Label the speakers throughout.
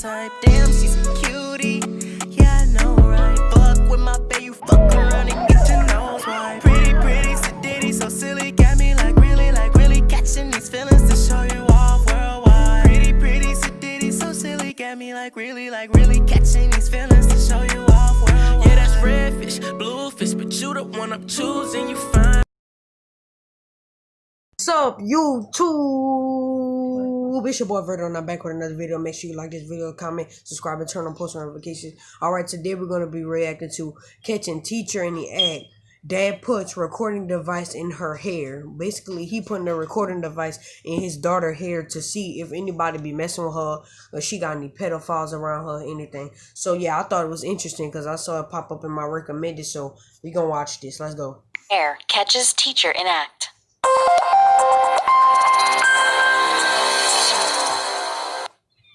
Speaker 1: type. Damn, she's a cutie. Yeah, I know, right? Fuck with my bae, you fuck around and get your nose wide. Pretty, pretty, sedity, so silly, got me like really catching these feelings to show you off worldwide. Pretty, pretty, sedity, so silly, got me like really catching these feelings to show you off worldwide. Yeah, that's redfish, bluefish, but you the one I'm choosing, you find.
Speaker 2: What's up, YouTube? It's your boy Verdo, and I'm back with another video. Make sure you like this video, comment, subscribe, and turn on post notifications. Alright, today we're going to be reacting to catching teacher in the act. Dad puts recording device in her hair. Basically, he putting the recording device in his daughter's hair to see if anybody be messing with her, or she got any pedophiles around her or anything. So yeah, I thought it was interesting because I saw it pop up in my recommended, so we gonna watch this. Let's go.
Speaker 3: Hair catches teacher in act.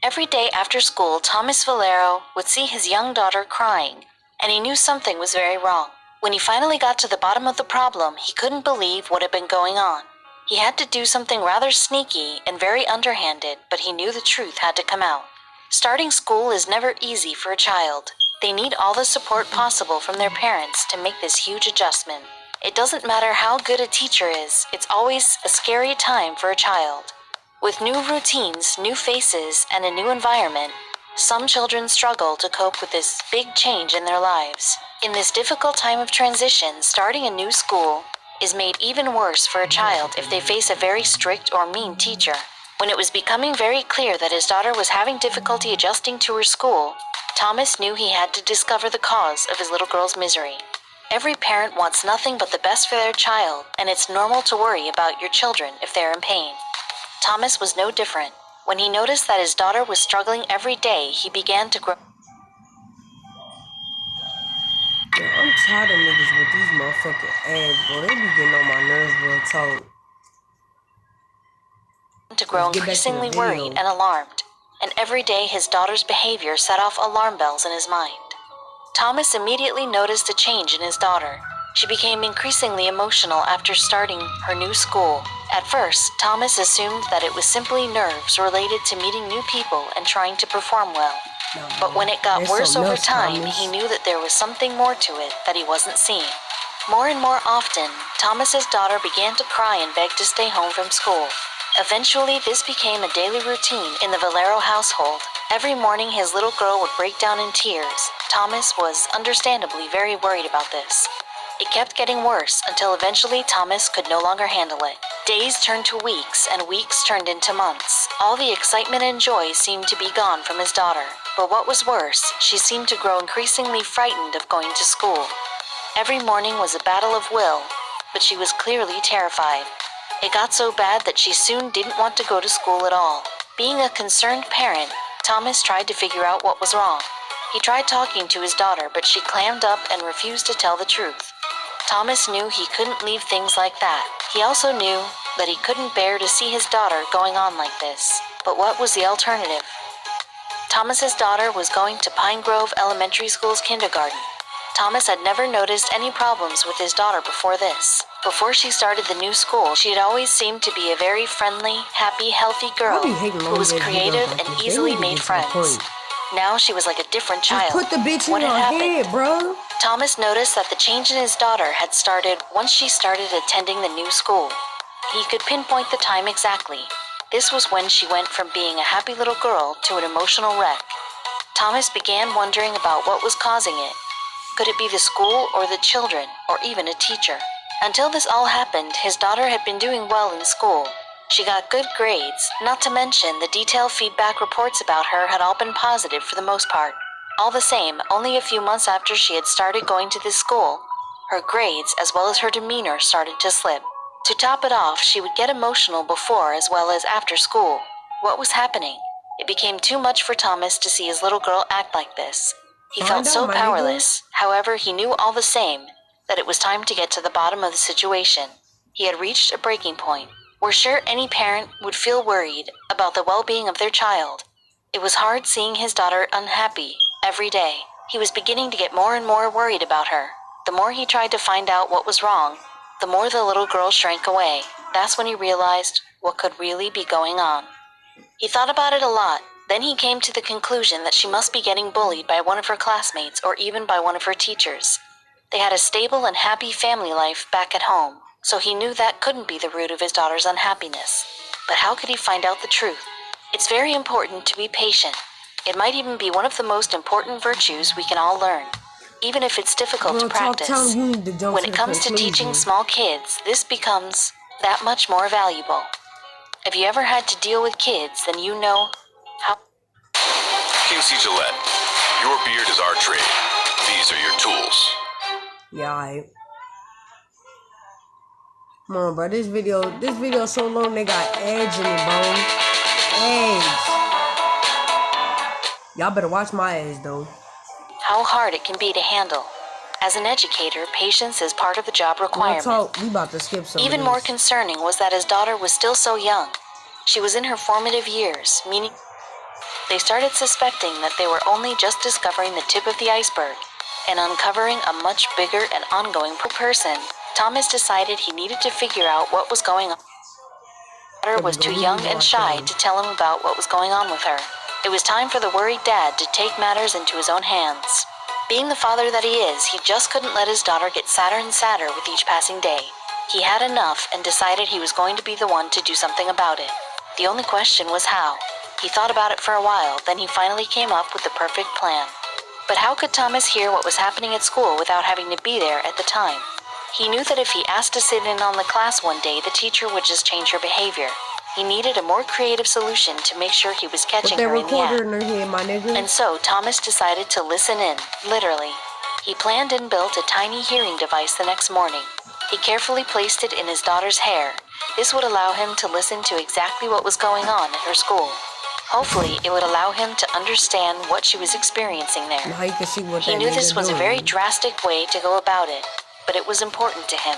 Speaker 3: Every day after school, Thomas Valero would see his young daughter crying, and he knew something was very wrong. When he finally got to the bottom of the problem, he couldn't believe what had been going on. He had to do something rather sneaky and very underhanded, but he knew the truth had to come out. Starting school is never easy for a child. They need all the support possible from their parents to make this huge adjustment. It doesn't matter how good a teacher is, it's always a scary time for a child. With new routines, new faces, and a new environment, some children struggle to cope with this big change in their lives. In this difficult time of transition, starting a new school is made even worse for a child if they face a very strict or mean teacher. When it was becoming very clear that his daughter was having difficulty adjusting to her school, Thomas knew he had to discover the cause of his little girl's misery. Every parent wants nothing but the best for their child, and it's normal to worry about your children if they're in pain. Thomas was no different. When he noticed that his daughter was struggling every day, he began to grow.
Speaker 2: Yeah, I'm tired of niggas with these motherfucking ads, bro. They be getting on my nerves real talk.
Speaker 3: Increasingly worried and alarmed, and every day his daughter's behavior set off alarm bells in his mind. Thomas immediately noticed a change in his daughter. She became increasingly emotional after starting her new school. At first, Thomas assumed that it was simply nerves related to meeting new people and trying to perform well. But when it got worse over time, he knew that there was something more to it that he wasn't seeing. More and more often, Thomas's daughter began to cry and beg to stay home from school. Eventually, this became a daily routine in the Valero household. Every morning, his little girl would break down in tears. Thomas was understandably very worried about this. It kept getting worse until eventually Thomas could no longer handle it. Days turned to weeks, and weeks turned into months. All the excitement and joy seemed to be gone from his daughter. But what was worse, she seemed to grow increasingly frightened of going to school. Every morning was a battle of will, but she was clearly terrified. It got so bad that she soon didn't want to go to school at all. Being a concerned parent, Thomas tried to figure out what was wrong. He tried talking to his daughter, but she clammed up and refused to tell the truth. Thomas knew he couldn't leave things like that. He also knew that he couldn't bear to see his daughter going on like this. But what was the alternative? Thomas's daughter was going to Pine Grove Elementary School's kindergarten. Thomas had never noticed any problems with his daughter before this. Before she started the new school, she had always seemed to be a very friendly, happy, healthy girl who was creative and easily made friends. Now she was like a different child.
Speaker 2: Put the bitch in her head, bro.
Speaker 3: Thomas noticed that the change in his daughter had started once she started attending the new school. He could pinpoint the time exactly. This was when she went from being a happy little girl to an emotional wreck. Thomas began wondering about what was causing it. Could it be the school or the children or even a teacher? Until this all happened, his daughter had been doing well in school. She got good grades, not to mention the detailed feedback reports about her had all been positive for the most part. All the same, only a few months after she had started going to this school, her grades as well as her demeanor started to slip. To top it off, she would get emotional before as well as after school. What was happening? It became too much for Thomas to see his little girl act like this. He felt so powerless. However, he knew all the same that it was time to get to the bottom of the situation. He had reached a breaking point. We're sure any parent would feel worried about the well-being of their child. It was hard seeing his daughter unhappy every day. He was beginning to get more and more worried about her. The more he tried to find out what was wrong, the more the little girl shrank away. That's when he realized what could really be going on. He thought about it a lot. Then he came to the conclusion that she must be getting bullied by one of her classmates or even by one of her teachers. They had a stable and happy family life back at home, so he knew that couldn't be the root of his daughter's unhappiness. But how could he find out the truth? It's very important to be patient. It might even be one of the most important virtues we can all learn, even if it's difficult to practice. When it comes to teaching small kids, this becomes that much more valuable. If you ever had to deal with kids, then you know how.
Speaker 4: QC Gillette, your beard is our trade. These are your tools.
Speaker 2: Yeah, alright. Come on, bro. This video is so long, they got edge in it, bro. Edge. Y'all better watch my edge, though.
Speaker 3: How hard it can be to handle. As an educator, patience is part of the job requirement.
Speaker 2: We about to skip some.
Speaker 3: Even more concerning was that his daughter was still so young. She was in her formative years, meaning they started suspecting that they were only just discovering the tip of the iceberg and uncovering a much bigger and ongoing person. Thomas decided he needed to figure out what was going on. His daughter was too young and shy to tell him about what was going on with her. It was time for the worried dad to take matters into his own hands. Being the father that he is, he just couldn't let his daughter get sadder and sadder with each passing day. He had enough and decided he was going to be the one to do something about it. The only question was how. He thought about it for a while, then he finally came up with the perfect plan. But how could Thomas hear what was happening at school without having to be there at the time? He knew that if he asked to sit in on the class one day, the teacher would just change her behavior. He needed a more creative solution to make sure he was catching her in the act. And so Thomas decided to listen in, literally. He planned and built a tiny hearing device the next morning. He carefully placed it in his daughter's hair. This would allow him to listen to exactly what was going on at her school. Hopefully, it would allow him to understand what she was experiencing there. He knew this was a very drastic way to go about it, but it was important to him.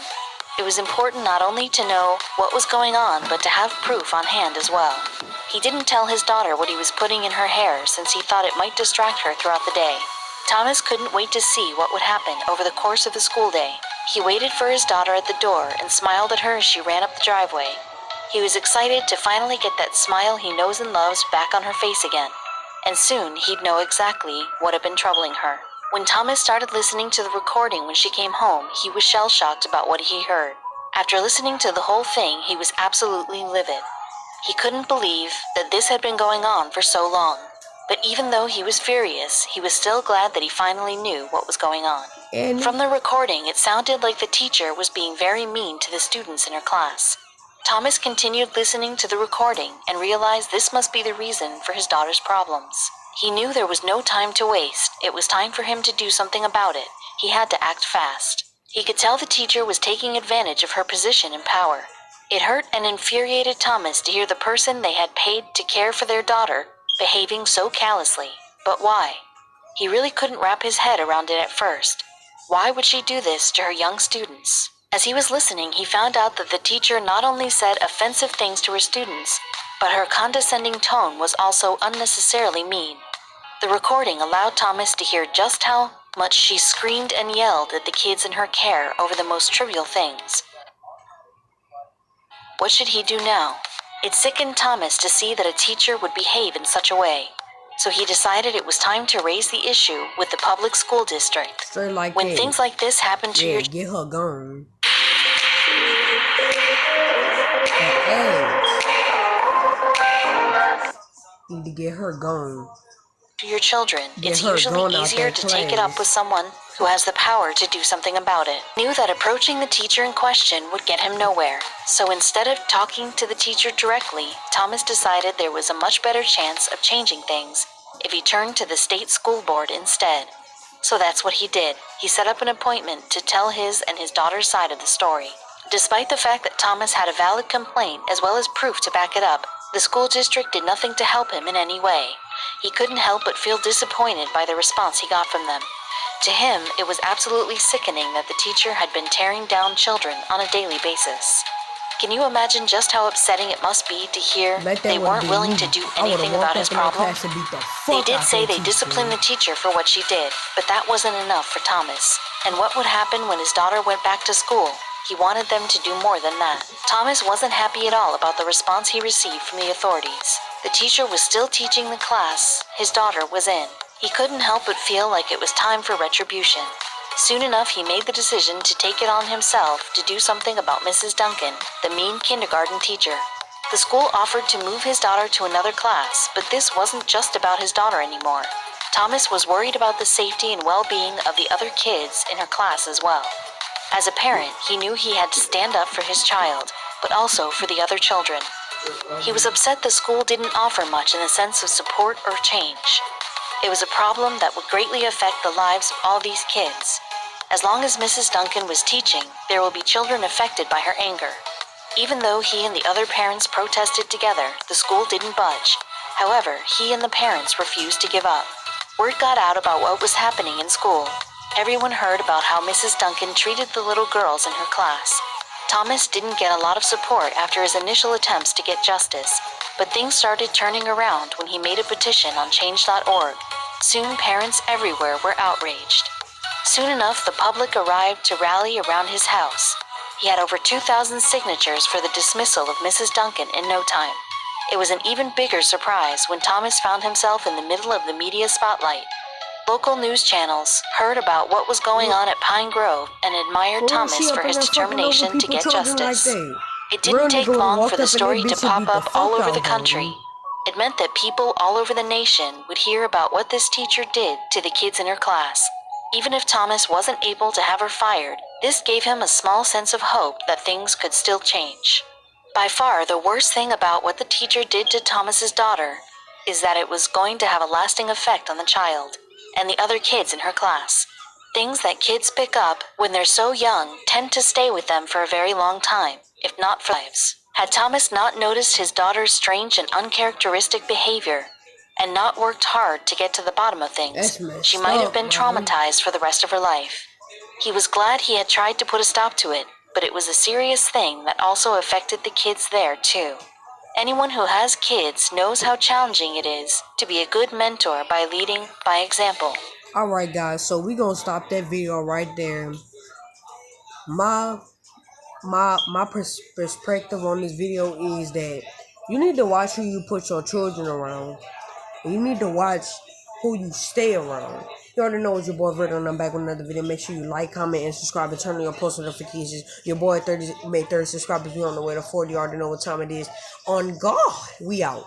Speaker 3: It was important not only to know what was going on, but to have proof on hand as well. He didn't tell his daughter what he was putting in her hair since he thought it might distract her throughout the day. Thomas couldn't wait to see what would happen over the course of the school day. He waited for his daughter at the door and smiled at her as she ran up the driveway. He was excited to finally get that smile he knows and loves back on her face again. And soon he'd know exactly what had been troubling her. When Thomas started listening to the recording when she came home, he was shell-shocked about what he heard. After listening to the whole thing, he was absolutely livid. He couldn't believe that this had been going on for so long. But even though he was furious, he was still glad that he finally knew what was going on. From the recording, it sounded like the teacher was being very mean to the students in her class. Thomas continued listening to the recording and realized this must be the reason for his daughter's problems. He knew there was no time to waste. It was time for him to do something about it. He had to act fast. He could tell the teacher was taking advantage of her position and power. It hurt and infuriated Thomas to hear the person they had paid to care for their daughter behaving so callously. But why? He really couldn't wrap his head around it at first. Why would she do this to her young students? As he was listening, he found out that the teacher not only said offensive things to her students, but her condescending tone was also unnecessarily mean. The recording allowed Thomas to hear just how much she screamed and yelled at the kids in her care over the most trivial things. What should he do now? It sickened Thomas to see that a teacher would behave in such a way. So he decided it was time to raise the issue with the public school district. When things like this happen to your
Speaker 2: get her gone. Need to get her gone.
Speaker 3: To your children, it's usually easier to take it up with someone who has the power to do something about it. He knew that approaching the teacher in question would get him nowhere. So instead of talking to the teacher directly, Thomas decided there was a much better chance of changing things if he turned to the state school board instead. So that's what he did. He set up an appointment to tell his and his daughter's side of the story. Despite the fact that Thomas had a valid complaint as well as proof to back it up, the school district did nothing to help him in any way. He couldn't help but feel disappointed by the response he got from them. To him, it was absolutely sickening that the teacher had been tearing down children on a daily basis. Can you imagine just how upsetting it must be to hear they weren't willing to do anything about his problem? They did say they disciplined the teacher for what she did, but that wasn't enough for Thomas. And what would happen when his daughter went back to school? He wanted them to do more than that. Thomas wasn't happy at all about the response he received from the authorities. The teacher was still teaching the class his daughter was in. He couldn't help but feel like it was time for retribution. Soon enough, he made the decision to take it on himself to do something about Mrs. Duncan, the mean kindergarten teacher. The school offered to move his daughter to another class, but this wasn't just about his daughter anymore. Thomas was worried about the safety and well-being of the other kids in her class as well. As a parent, he knew he had to stand up for his child, but also for the other children. He was upset the school didn't offer much in the sense of support or change. It was a problem that would greatly affect the lives of all these kids. As long as Mrs. Duncan was teaching, there will be children affected by her anger. Even though he and the other parents protested together, the school didn't budge. However, he and the parents refused to give up. Word got out about what was happening in school. Everyone heard about how Mrs. Duncan treated the little girls in her class. Thomas didn't get a lot of support after his initial attempts to get justice, but things started turning around when he made a petition on change.org. Soon parents everywhere were outraged. Soon enough, the public arrived to rally around his house. He had over 2,000 signatures for the dismissal of Mrs. Duncan in no time. It was an even bigger surprise when Thomas found himself in the middle of the media spotlight. Local news channels heard about what was going on at Pine Grove and admired Thomas for his determination to get justice. It didn't take long for the story to pop up all over the country. It meant that people all over the nation would hear about what this teacher did to the kids in her class. Even if Thomas wasn't able to have her fired, this gave him a small sense of hope that things could still change. By far, the worst thing about what the teacher did to Thomas's daughter is that it was going to have a lasting effect on the child and the other kids in her class. Things that kids pick up when they're so young tend to stay with them for a very long time, if not for lives. Had Thomas not noticed his daughter's strange and uncharacteristic behavior and not worked hard to get to the bottom of things, she might have been traumatized for the rest of her life. He was glad he had tried to put a stop to it, but it was a serious thing that also affected the kids there too. Anyone who has kids knows how challenging it is to be a good mentor by leading by example.
Speaker 2: Alright guys, so we gonna stop that video right there. My perspective on this video is that you need to watch who you put your children around. And you need to watch who you stay around. You already know it's your boy Vert, and I'm back with another video. Make sure you like, comment, and subscribe, and turn on your post notifications. Your boy 30 made 30 subscribers. We on the way to 40. You already know what time it is. On God, we out.